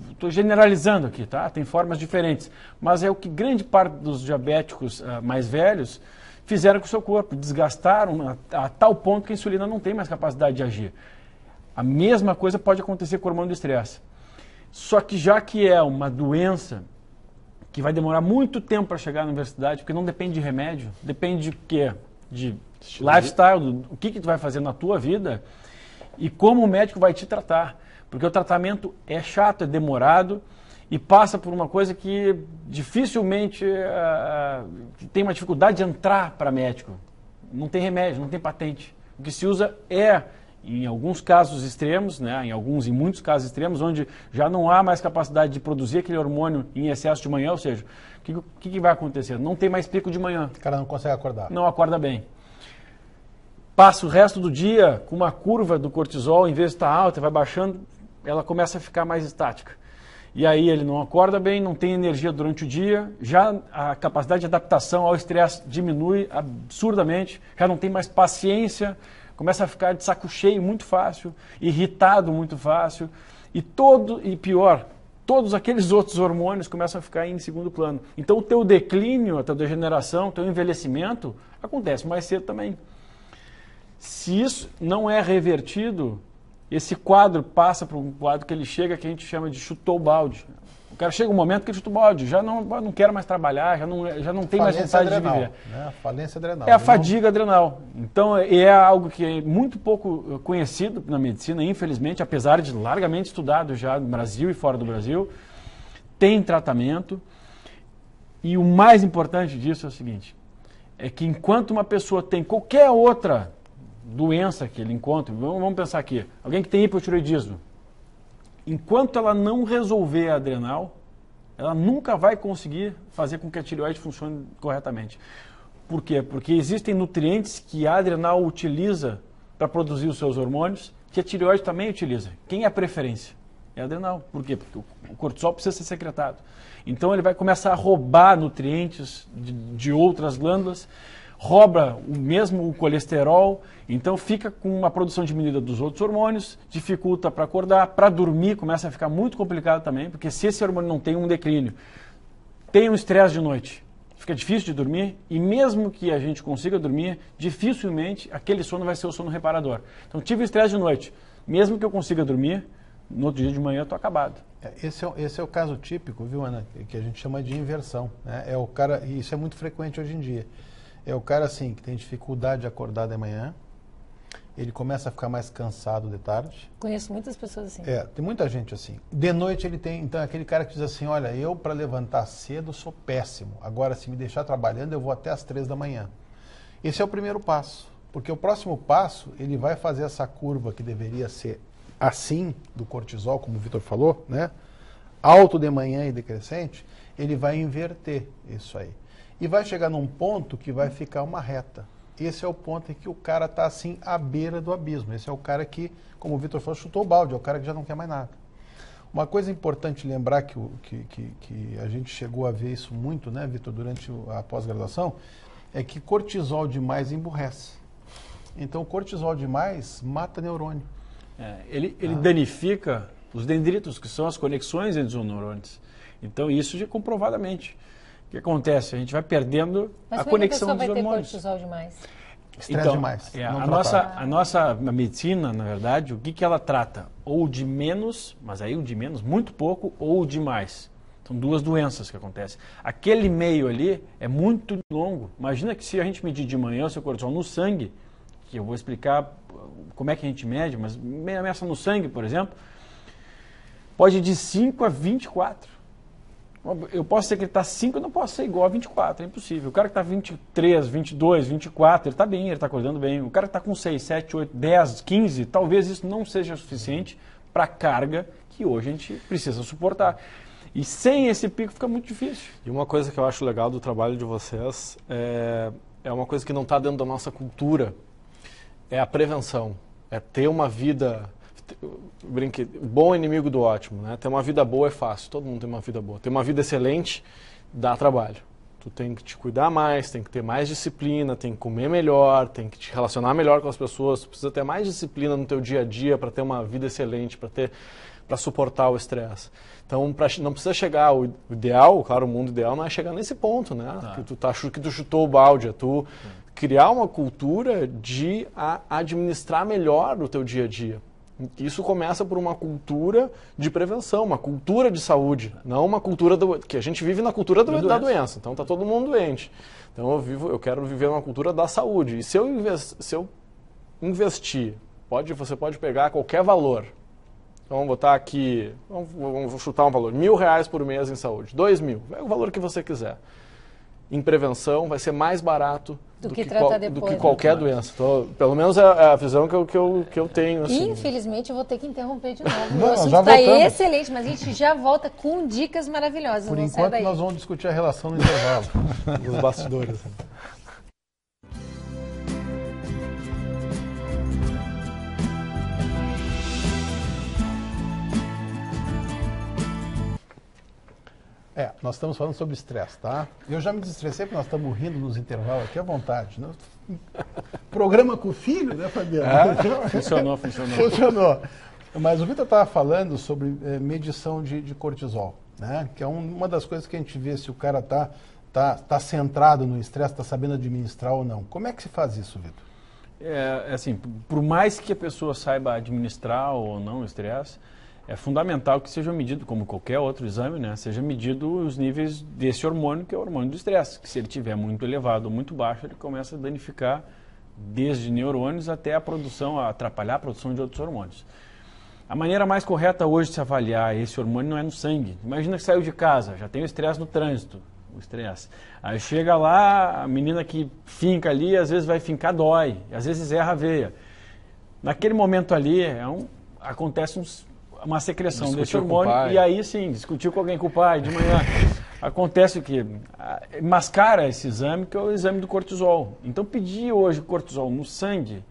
Estou generalizando aqui, tá? Tem formas diferentes. Mas é o que grande parte dos diabéticos mais velhos fizeram com o seu corpo. Desgastaram a tal ponto que a insulina não tem mais capacidade de agir. A mesma coisa pode acontecer com o hormônio do estresse. Só que já que é uma doença que vai demorar muito tempo para chegar na universidade, porque não depende de remédio, depende de quê? De lifestyle, o que tu vai fazer na tua vida e como o médico vai te tratar. Porque o tratamento é chato, é demorado e passa por uma coisa que dificilmente tem uma dificuldade de entrar para médico. Não tem remédio, não tem patente. O que se usa em alguns casos extremos, né, em muitos casos extremos, onde já não há mais capacidade de produzir aquele hormônio em excesso de manhã, ou seja, o que vai acontecer? Não tem mais pico de manhã. O cara não consegue acordar. Não acorda bem. Passa o resto do dia com uma curva do cortisol, em vez de estar alta, vai baixando, ela começa a ficar mais estática. E aí ele não acorda bem, não tem energia durante o dia, já a capacidade de adaptação ao estresse diminui absurdamente, já não tem mais paciência, começa a ficar de saco cheio muito fácil, irritado muito fácil, e pior, todos aqueles outros hormônios começam a ficar em segundo plano. Então o teu declínio, a tua degeneração, o teu envelhecimento acontece mais cedo também. Se isso não é revertido, esse quadro passa para um quadro que ele chega, que a gente chama de chutou o balde. O cara chega um momento que ele chuta o balde, já não quero mais trabalhar, já não tem mais vontade de viver. Né? Falência adrenal. É a fadiga adrenal. Então, é algo que é muito pouco conhecido na medicina, infelizmente, apesar de largamente estudado já no Brasil e fora do Brasil. Tem tratamento. E o mais importante disso é o seguinte, é que enquanto uma pessoa tem qualquer outra doença que ele encontre, vamos pensar aqui, alguém que tem hipotireoidismo, enquanto ela não resolver a adrenal, ela nunca vai conseguir fazer com que a tireoide funcione corretamente. Por quê? Porque existem nutrientes que a adrenal utiliza para produzir os seus hormônios, que a tireoide também utiliza. Quem é a preferência? É a adrenal. Por quê? Porque o cortisol precisa ser secretado. Então ele vai começar a roubar nutrientes de outras glândulas, rouba o colesterol, então fica com uma produção diminuída dos outros hormônios, dificulta para acordar, para dormir começa a ficar muito complicado também, porque se esse hormônio não tem um declínio, tem um estresse de noite, fica difícil de dormir, e mesmo que a gente consiga dormir, dificilmente aquele sono vai ser o sono reparador. Então tive estresse de noite, mesmo que eu consiga dormir, no outro dia de manhã eu estou acabado. Esse é o caso típico, viu, Ana, que a gente chama de inversão. Né? É o cara, e isso é muito frequente hoje em dia. É o cara assim que tem dificuldade de acordar de manhã, ele começa a ficar mais cansado de tarde. Conheço muitas pessoas assim. Tem muita gente assim. De noite ele tem, então, aquele cara que diz assim, olha, eu para levantar cedo sou péssimo. Agora, se me deixar trabalhando, eu vou até às 3 da manhã. Esse é o primeiro passo. Porque o próximo passo, ele vai fazer essa curva que deveria ser assim, do cortisol, como o Vitor falou, né? Alto de manhã e decrescente, ele vai inverter isso aí. E vai chegar num ponto que vai ficar uma reta. Esse é o ponto em que o cara está assim à beira do abismo. Esse é o cara que, como o Vitor falou, chutou o balde, é o cara que já não quer mais nada. Uma coisa importante lembrar que a gente chegou a ver isso muito, né, Vitor, durante a pós-graduação, é que cortisol demais emburrece. Então, o cortisol demais mata neurônio. Ele danifica os dendritos, que são as conexões entre os neurônios. Então, isso já comprovadamente. O que acontece? A gente vai perdendo a conexão dos hormônios. Mas como é que a pessoa vai ter cortisol demais? Estresse demais. A nossa medicina, na verdade, o que ela trata? Ou de menos, mas aí o de menos, muito pouco, ou de mais. São duas doenças que acontecem. Aquele meio ali é muito longo. Imagina que se a gente medir de manhã o seu cortisol no sangue, que eu vou explicar como é que a gente mede, mas meça no sangue, por exemplo, pode ir de 5 a 24. Eu posso secretar 5, eu não posso ser igual a 24, é impossível. O cara que está 23, 22, 24, ele está bem, ele está acordando bem. O cara que está com 6, 7, 8, 10, 15, talvez isso não seja suficiente para a carga que hoje a gente precisa suportar. E sem esse pico fica muito difícil. E uma coisa que eu acho legal do trabalho de vocês é uma coisa que não está dentro da nossa cultura, é a prevenção. É ter uma vida... Bom é inimigo do ótimo, né? Ter uma vida boa é fácil, todo mundo tem uma vida boa. Ter uma vida excelente dá trabalho. Tu tem que te cuidar mais, tem que ter mais disciplina, tem que comer melhor, tem que te relacionar melhor com as pessoas. Tu precisa ter mais disciplina no teu dia a dia para ter uma vida excelente, para suportar o estresse. Então, não precisa chegar, o ideal, claro, o mundo ideal não é chegar nesse ponto, né? Que tu chutou o balde, é tu criar uma cultura de administrar melhor o teu dia a dia. Isso começa por uma cultura de prevenção, uma cultura de saúde, não uma cultura que a gente vive na cultura da doença. Então está todo mundo doente. Então eu quero viver uma cultura da saúde. E se eu investir, você pode pegar qualquer valor. Então vamos botar aqui, vamos chutar um valor, R$1.000 por mês em saúde, 2.000, é o valor que você quiser. Em prevenção vai ser mais barato do que qualquer doença. Então, pelo menos é a visão que eu tenho. Assim. Infelizmente, eu vou ter que interromper de novo. O assunto está excelente, mas a gente já volta com dicas maravilhosas. Por enquanto, nós vamos discutir a relação no intervalo. Os bastidores. Nós estamos falando sobre estresse, tá? Eu já me desestressei porque nós estamos rindo nos intervalos aqui à vontade. Né? Programa com o filho, né, Fabiano? Funcionou. Mas o Vitor estava falando sobre medição de cortisol, né? Que é uma das coisas que a gente vê se o cara tá centrado no estresse, está sabendo administrar ou não. Como é que se faz isso, Vitor? Assim, por mais que a pessoa saiba administrar ou não o estresse, é fundamental que seja medido, como qualquer outro exame, né, seja medido os níveis desse hormônio, que é o hormônio do estresse, que se ele estiver muito elevado ou muito baixo, ele começa a danificar desde neurônios até a produção, a atrapalhar a produção de outros hormônios. A maneira mais correta hoje de se avaliar esse hormônio não é no sangue. Imagina que saiu de casa, já tem o estresse no trânsito, o estresse. Aí chega lá, a menina que finca ali, às vezes vai fincar, dói, às vezes erra a veia. Naquele momento ali, acontece uma secreção desse hormônio, e aí sim, discutiu com alguém, com o pai, de manhã. Acontece o quê? Mascara esse exame, que é o exame do cortisol. Então, pedir hoje cortisol no sangue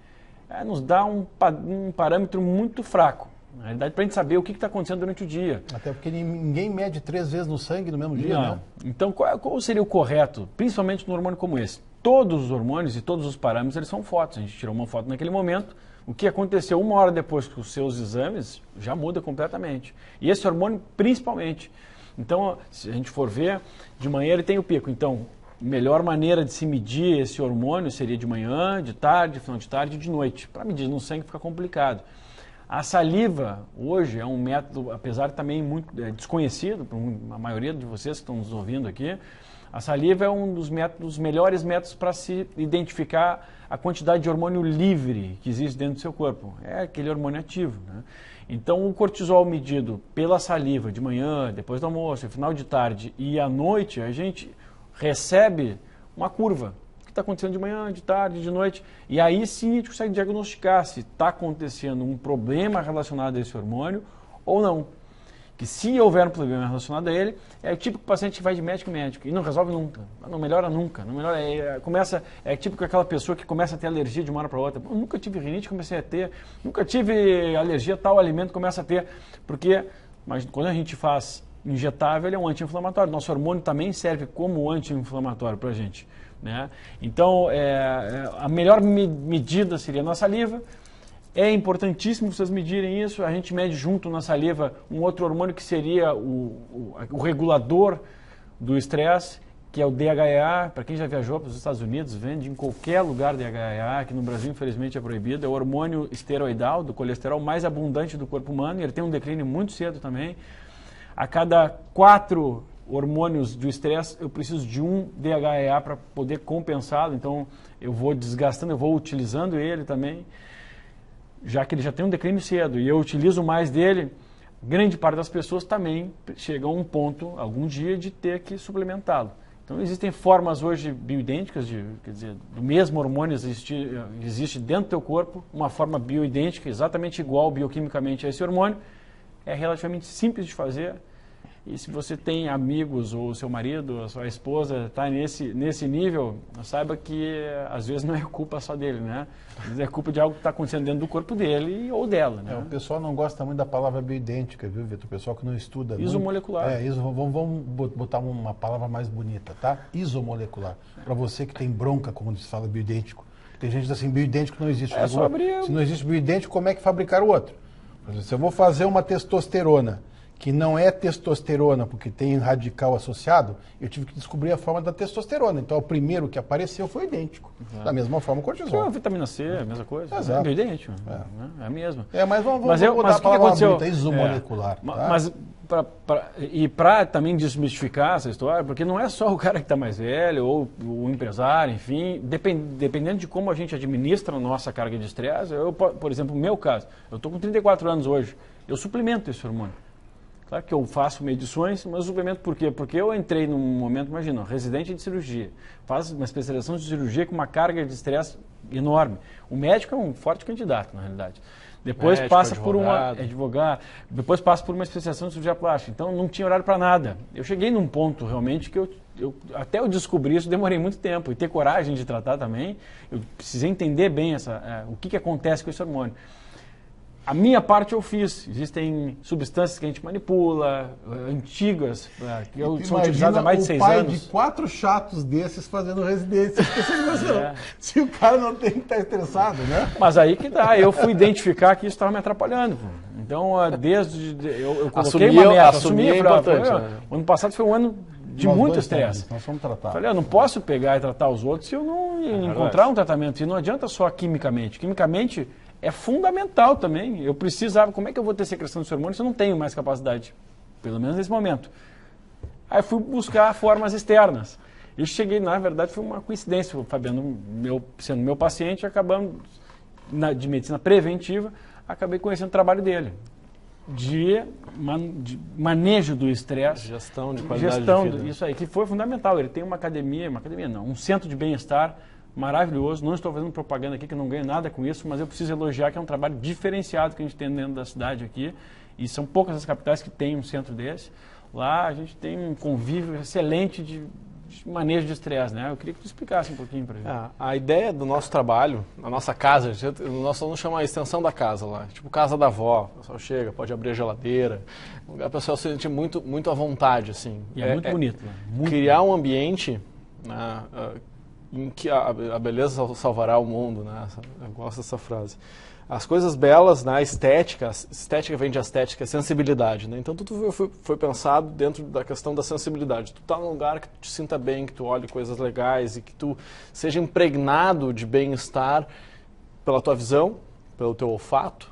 nos dá um parâmetro muito fraco. Na realidade, para a gente saber o que está acontecendo durante o dia. Até porque ninguém mede 3 vezes no sangue no mesmo dia, né? Então, qual seria o correto, principalmente num hormônio como esse? Todos os hormônios e todos os parâmetros, eles são fotos. A gente tirou uma foto naquele momento. O que aconteceu 1 hora depois com os seus exames já muda completamente. E esse hormônio, principalmente. Então, se a gente for ver, de manhã ele tem o pico. Então, a melhor maneira de se medir esse hormônio seria de manhã, de tarde, final de tarde e de noite. Para medir no sangue fica complicado. A saliva, hoje, é um método, apesar de também muito desconhecido por a maioria de vocês que estão nos ouvindo aqui, a saliva é um dos melhores métodos para se identificar a quantidade de hormônio livre que existe dentro do seu corpo. É aquele hormônio ativo, né? Então, o cortisol medido pela saliva de manhã, depois do almoço, final de tarde e à noite, a gente recebe uma curva. O que está acontecendo de manhã, de tarde, de noite. E aí sim a gente consegue diagnosticar se está acontecendo um problema relacionado a esse hormônio ou não. Que se houver um problema relacionado a ele, é o típico paciente que vai de médico em médico e não resolve nunca, não melhora nunca, não melhora, é típico aquela pessoa que começa a ter alergia de uma hora para outra. Eu nunca tive rinite, comecei a ter, nunca tive alergia a tal alimento, começa a ter, porque mas quando a gente faz injetável, ele é um anti-inflamatório. Nosso hormônio também serve como anti-inflamatório para a gente, né? Então, a melhor medida seria na saliva. É importantíssimo vocês medirem isso. A gente mede junto na saliva um outro hormônio que seria o regulador do estresse, que é o DHEA. Para quem já viajou para os Estados Unidos, vende em qualquer lugar DHEA, que no Brasil infelizmente é proibido. É o hormônio esteroidal, do colesterol mais abundante do corpo humano. Ele tem um declínio muito cedo também. A cada 4 hormônios do estresse, eu preciso de um DHEA para poder compensá-lo. Então, eu vou desgastando, eu vou utilizando ele também, já que ele já tem um declínio cedo e eu utilizo mais dele. Grande parte das pessoas também chegam a um ponto, algum dia, de ter que suplementá-lo. Então, existem formas hoje bioidênticas, quer dizer, do mesmo hormônio existe dentro do teu corpo, uma forma bioidêntica, exatamente igual bioquimicamente a esse hormônio. É relativamente simples de fazer. E se você tem amigos, ou seu marido, a sua esposa está nesse nível, saiba que às vezes não é culpa só dele, né? Às vezes é culpa de algo que está acontecendo dentro do corpo dele ou dela, né? O pessoal não gosta muito da palavra bioidêntica, viu, Vitor? O pessoal que não estuda... Isomolecular. Vamos botar uma palavra mais bonita, tá? Isomolecular. Para você que tem bronca quando se fala bioidêntico. Tem gente que diz assim, bioidêntico não existe. Se não existe bioidêntico, como é que fabricar o outro? Por exemplo, se eu vou fazer uma testosterona, que não é testosterona, porque tem radical associado, eu tive que descobrir a forma da testosterona. Então, o primeiro que apareceu foi idêntico. Exato. Da mesma forma, o cortisol. A vitamina C, a mesma coisa. Exato. É idêntico. É a mesma. Mas vamos botar a palavra bonita, isomolecular. Tá? Para também desmistificar essa história, porque não é só o cara que está mais velho, ou o empresário, enfim, dependendo de como a gente administra a nossa carga de estresse. Por exemplo, no meu caso, eu estou com 34 anos hoje, eu suplemento esse hormônio. Claro que eu faço medições, mas suplemento por quê? Porque eu entrei num momento, imagina, residente de cirurgia, faz uma especialização de cirurgia com uma carga de estresse enorme. O médico é um forte candidato, na realidade. Depois passa por depois passa por uma especialização de cirurgia plástica. Então não tinha horário para nada. Eu cheguei num ponto realmente que até eu descobrir isso demorei muito tempo e ter coragem de tratar também. Eu precisei entender bem o que acontece com esse hormônio. A minha parte eu fiz. Existem substâncias que a gente manipula, antigas, que são utilizadas há mais de 6 anos. O pai de 4 chatos desses fazendo residência de especialização. Se o cara não tem que estar estressado, né? Mas aí que dá. Eu fui identificar que isso estava me atrapalhando. Então, eu coloquei uma meta. Assumi é importante. O ano passado foi um ano de muito estresse. Nós vamos tratar. Falei, eu não posso pegar e tratar os outros se eu não encontrar um tratamento. E não adianta só quimicamente. Quimicamente é fundamental também. Eu precisava, como é que eu vou ter secreção de hormônio se eu não tenho mais capacidade? Pelo menos nesse momento. Aí fui buscar formas externas. E cheguei, na verdade, foi uma coincidência. O Fabiano, sendo meu paciente, acabamos, de medicina preventiva, acabei conhecendo o trabalho dele. De manejo do estresse. Gestão de qualidade de vida. Isso aí, que foi fundamental. Ele tem uma academia não, um centro de bem-estar maravilhoso. Não estou fazendo propaganda aqui, que não ganho nada com isso, mas eu preciso elogiar que é um trabalho diferenciado que a gente tem dentro da cidade aqui. E são poucas as capitais que têm um centro desse. Lá a gente tem um convívio excelente de manejo de estresse, né? Eu queria que tu explicasse um pouquinho para gente. A ideia do nosso trabalho, a nossa casa, nós vamos chamar a extensão da casa lá, tipo casa da avó. O pessoal chega, pode abrir a geladeira, um lugar para o pessoal se sentir muito, muito à vontade, assim. E é muito bonito, né? Muito criar um ambiente, né, em que a beleza salvará o mundo, né? Eu gosto dessa frase. As coisas belas, né, a estética vem de estética, sensibilidade, né? Então tudo foi pensado dentro da questão da sensibilidade. Tu tá num lugar que tu te sinta bem, que tu olhe coisas legais e que tu seja impregnado de bem-estar pela tua visão, pelo teu olfato,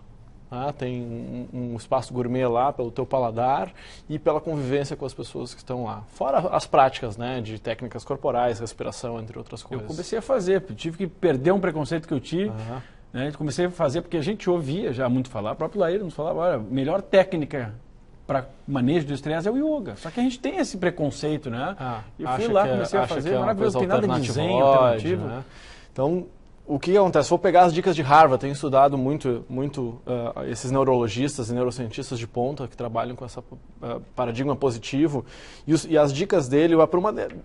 né? Tem um espaço gourmet lá pelo teu paladar e pela convivência com as pessoas que estão lá. Fora as práticas, né, de técnicas corporais, respiração, entre outras coisas. Eu comecei a fazer, tive que perder um preconceito que eu tive. Né? Comecei a fazer porque a gente ouvia já muito falar, o próprio Laíra nos falava, olha, a melhor técnica para manejo do estresse é o yoga. Só que a gente tem esse preconceito, né? E fui lá, comecei a fazer, maravilhoso, não tem nada de zen, alternativo. Né? Então, o que acontece? Vou pegar as dicas de Harvard, tenho estudado muito esses neurologistas e neurocientistas de ponta que trabalham com esse paradigma positivo, e as dicas dele,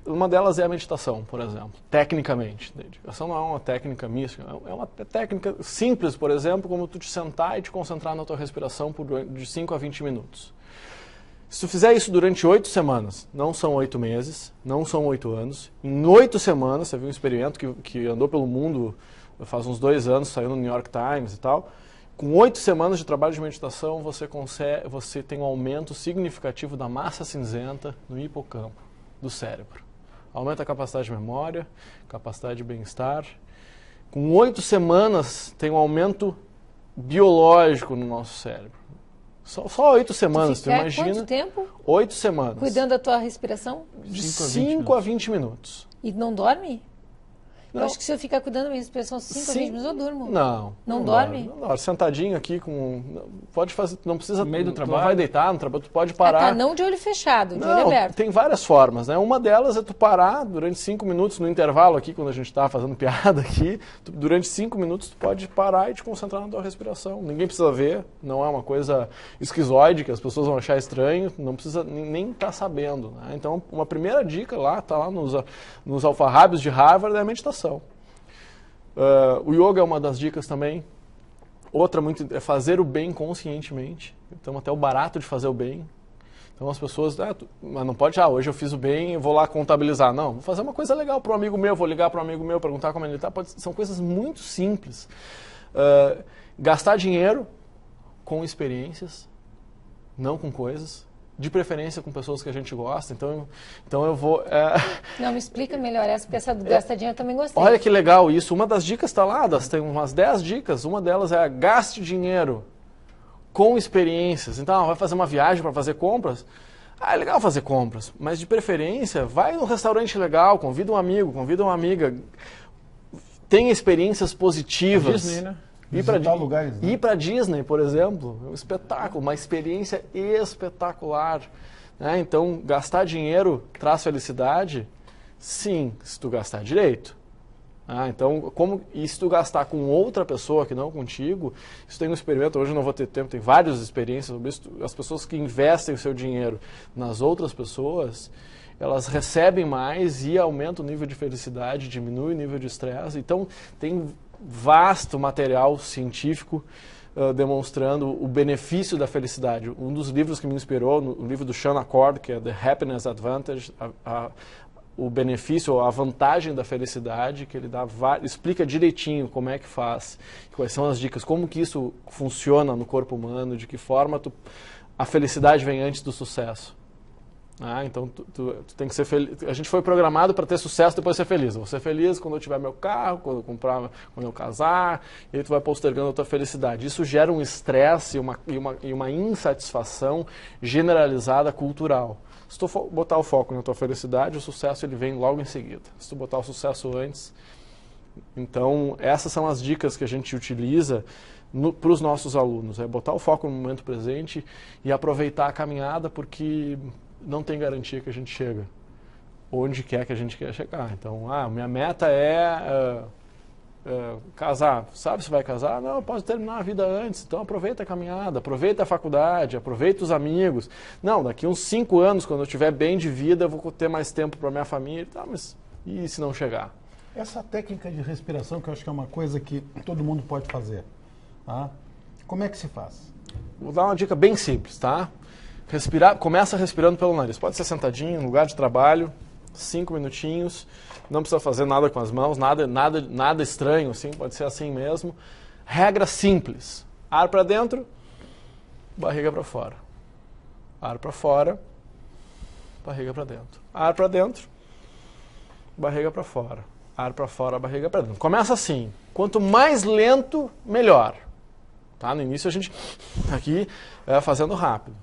uma delas é a meditação, por exemplo, tecnicamente. A meditação não é uma técnica mística, é uma técnica simples, por exemplo, como tu te sentar e te concentrar na tua respiração de 5 a 20 minutos. Se tu fizer isso durante 8 semanas, não são 8 meses, não são 8 anos, em 8 semanas, você viu um experimento que andou pelo mundo faz uns 2 anos, saiu no New York Times e tal, com 8 semanas de trabalho de meditação, você tem um aumento significativo da massa cinzenta no hipocampo do cérebro. Aumenta a capacidade de memória, capacidade de bem-estar. Com 8 semanas, tem um aumento biológico no nosso cérebro. Só 8 semanas, tu imagina? Quanto tempo? 8 semanas. Cuidando da tua respiração? De 5 a 20 minutos. E não dorme? Não. Eu acho que se eu ficar cuidando da minha respiração 5 a 20 minutos, eu durmo. Não dorme? Não, sentadinho aqui, pode fazer, não precisa... No meio do trabalho? Não vai deitar no trabalho, tu pode parar. Não de olho fechado, de olho aberto. Tem várias formas, né? Uma delas é tu parar durante 5 minutos no intervalo aqui, quando a gente está fazendo piada aqui, durante 5 minutos tu pode parar e te concentrar na tua respiração. Ninguém precisa ver, não é uma coisa esquizoide que as pessoas vão achar estranho, não precisa nem estar sabendo, né? Então, uma primeira dica lá, tá lá nos alfarrábios de Harvard, é a meditação. O yoga é uma das dicas também. Outra é fazer o bem conscientemente. Então, até o barato de fazer o bem. Então, as pessoas, mas não pode, hoje eu fiz o bem, eu vou lá contabilizar. Não, vou fazer uma coisa legal para um amigo meu, vou ligar para um amigo meu, perguntar como ele está. São coisas muito simples. Gastar dinheiro com experiências, não com coisas. De preferência com pessoas que a gente gosta, então eu vou... Não, me explica melhor essa, porque essa do gastar dinheiro eu também gostei. Olha que legal isso, uma das dicas está lá, tem umas 10 dicas, uma delas é gaste dinheiro com experiências. Então, vai fazer uma viagem para fazer compras? É legal fazer compras, mas de preferência, vai num restaurante legal, convida um amigo, convida uma amiga, tenha experiências positivas. Disney, né? Ir para Disney, por exemplo, é um espetáculo, uma experiência espetacular. Né? Então, gastar dinheiro traz felicidade? Sim, se tu gastar direito. Então, e se tu gastar com outra pessoa que não contigo, isso tem um experimento, hoje eu não vou ter tempo, tem várias experiências sobre isso. As pessoas que investem o seu dinheiro nas outras pessoas, elas recebem mais e aumenta o nível de felicidade, diminui o nível de estresse. Então, tem vasto material científico demonstrando o benefício da felicidade. Um dos livros que me inspirou, o livro do Sean Accord, que é The Happiness Advantage, o benefício, a vantagem da felicidade, que ele explica direitinho como é que faz, quais são as dicas, como que isso funciona no corpo humano, de que forma a felicidade vem antes do sucesso. Então, tu tem que ser feliz. A gente foi programado para ter sucesso depois de ser feliz. Eu vou ser feliz quando eu tiver meu carro, quando eu comprar, quando eu casar, e aí tu vai postergando a tua felicidade. Isso gera um estresse e uma insatisfação generalizada cultural. Se tu botar o foco na tua felicidade, o sucesso ele vem logo em seguida. Se tu botar o sucesso antes... Então, essas são as dicas que a gente utiliza para os nossos alunos. É botar o foco no momento presente e aproveitar a caminhada, porque não tem garantia que a gente chega onde quer que a gente quer chegar. Então, minha meta é casar. Sabe se vai casar? Não, eu posso terminar a vida antes. Então, aproveita a caminhada, aproveita a faculdade, aproveita os amigos. Não, daqui uns 5 anos, quando eu estiver bem de vida, eu vou ter mais tempo para minha família. Tá, mas e se não chegar? Essa técnica de respiração, que eu acho que é uma coisa que todo mundo pode fazer, tá? Como é que se faz? Vou dar uma dica bem simples, tá? Começa respirando pelo nariz. Pode ser sentadinho, no lugar de trabalho, 5 minutinhos. Não precisa fazer nada com as mãos, nada estranho, assim, pode ser assim mesmo. Regra simples. Ar para dentro, barriga para fora. Ar para fora, barriga para dentro. Ar para dentro, barriga para fora. Ar para fora, barriga para dentro. Começa assim. Quanto mais lento, melhor. Tá? No início a gente aqui fazendo rápido.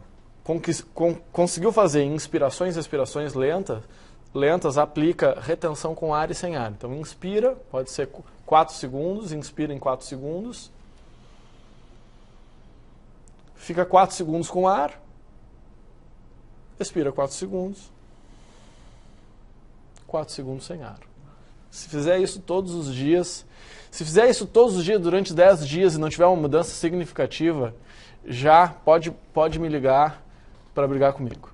Conseguiu fazer inspirações e expirações lentas, aplica retenção com ar e sem ar. Então inspira, pode ser 4 segundos, inspira em 4 segundos. Fica 4 segundos com ar. Expira 4 segundos. 4 segundos sem ar. Se fizer isso todos os dias, durante 10 dias e não tiver uma mudança significativa, já pode me ligar para brigar comigo.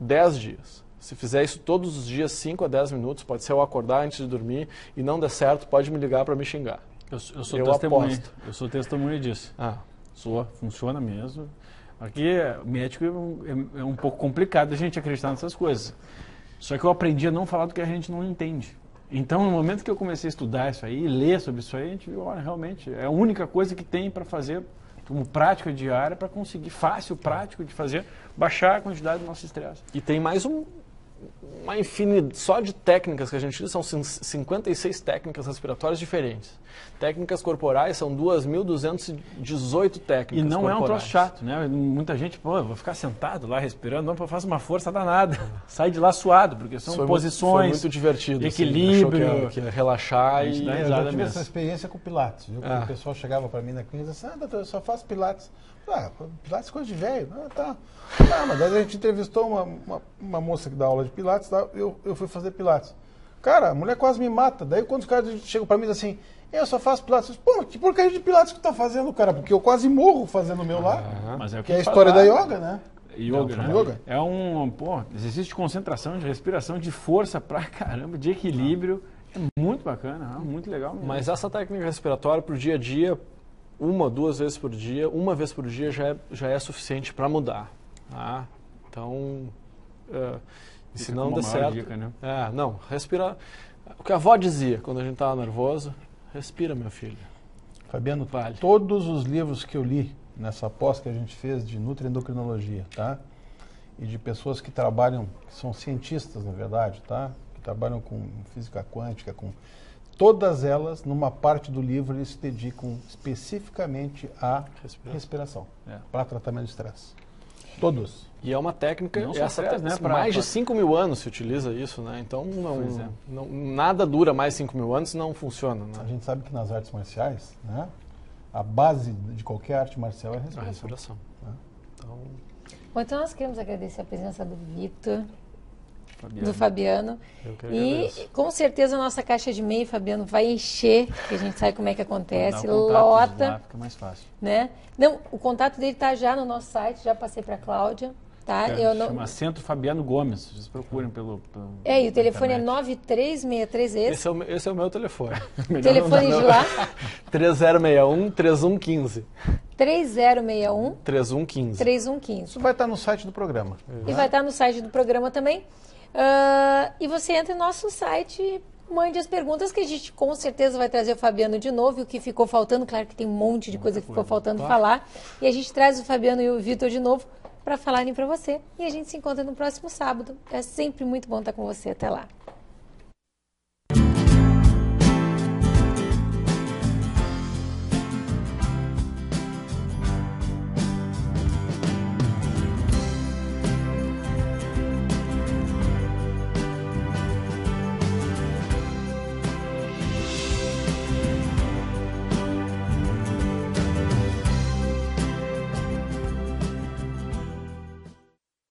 10 dias. Se fizer isso todos os dias, 5 a 10 minutos, pode ser eu acordar antes de dormir e não der certo, pode me ligar para me xingar. Eu sou testemunha disso. Funciona mesmo. Aqui, médico é um pouco complicado a gente acreditar nessas coisas. Só que eu aprendi a não falar do que a gente não entende. Então, no momento que eu comecei a estudar isso aí, ler sobre isso aí, a gente viu, olha, realmente, é a única coisa que tem para fazer como prática diária para conseguir, prático de fazer, baixar a quantidade do nosso estresse. E tem mais uma infinidade só de técnicas que a gente usa, são 56 técnicas respiratórias diferentes. Técnicas corporais são 2.218 técnicas. E não corporais. É um troço chato, né? Muita gente, eu vou ficar sentado lá respirando, não, eu faço uma força danada. Sai de lá suado, porque são posições. Foi muito divertido. Equilíbrio. Assim, que ia relaxar e eu já tive essa experiência com Pilates. Viu? O pessoal chegava para mim na clínica e disse, doutor, eu só faço Pilates. Pilates é coisa de velho. Mas daí a gente entrevistou uma moça que dá aula de Pilates, eu fui fazer Pilates. Cara, a mulher quase me mata. Daí quando os caras chegam para mim e dizem assim, eu só faço Pilates. Pô, que porcaria de Pilates que tu tá fazendo, cara? Porque eu quase morro fazendo o meu lá. Mas que é a história da yoga, né? Yoga, né? Yoga. É um exercício de concentração, de respiração, de força pra caramba, de equilíbrio. É muito bacana, muito legal mesmo. Mas essa técnica respiratória pro dia a dia, 1, 2 vezes por dia, uma vez por dia já é suficiente para mudar. Tá? Então, se não der certo... Dica, né? Respirar. O que a avó dizia quando a gente estava nervoso, respira, meu filho. Fabiano, todos os livros que eu li nessa pós que a gente fez de nutriendocrinologia, tá? E de pessoas que trabalham, que são cientistas, na verdade, tá? Que trabalham com física quântica, todas elas, numa parte do livro, eles se dedicam especificamente à respiração para tratamento de estresse. Todos. E é uma técnica, mais de 5 mil anos se utiliza isso, né? Então, nada dura mais 5 mil anos e não funciona. Né? A gente sabe que nas artes marciais, né, a base de qualquer arte marcial é a respiração. Né? Então, nós queremos agradecer a presença do Victor, do Fabiano. E com certeza a nossa caixa de e-mail, Fabiano, vai encher, que a gente sabe como é que acontece, lota. Lá, fica mais fácil. Né? Não, o contato dele está já no nosso site, já passei para a Cláudia. Tá? Chama Centro Fabiano Gomes, vocês procurem pelo e o telefone é 9363 esse é o meu telefone. O telefone de lá? 3061-3115. 3061-3115. Isso vai estar no site do programa. E vai estar no site do programa também. E você entra no nosso site, mande as perguntas que a gente com certeza vai trazer o Fabiano de novo. E o que ficou faltando, claro que tem um monte de coisa que ficou faltando falar. E a gente traz o Fabiano e o Victor de novo para falarem para você. E a gente se encontra no próximo sábado. É sempre muito bom estar com você. Até lá.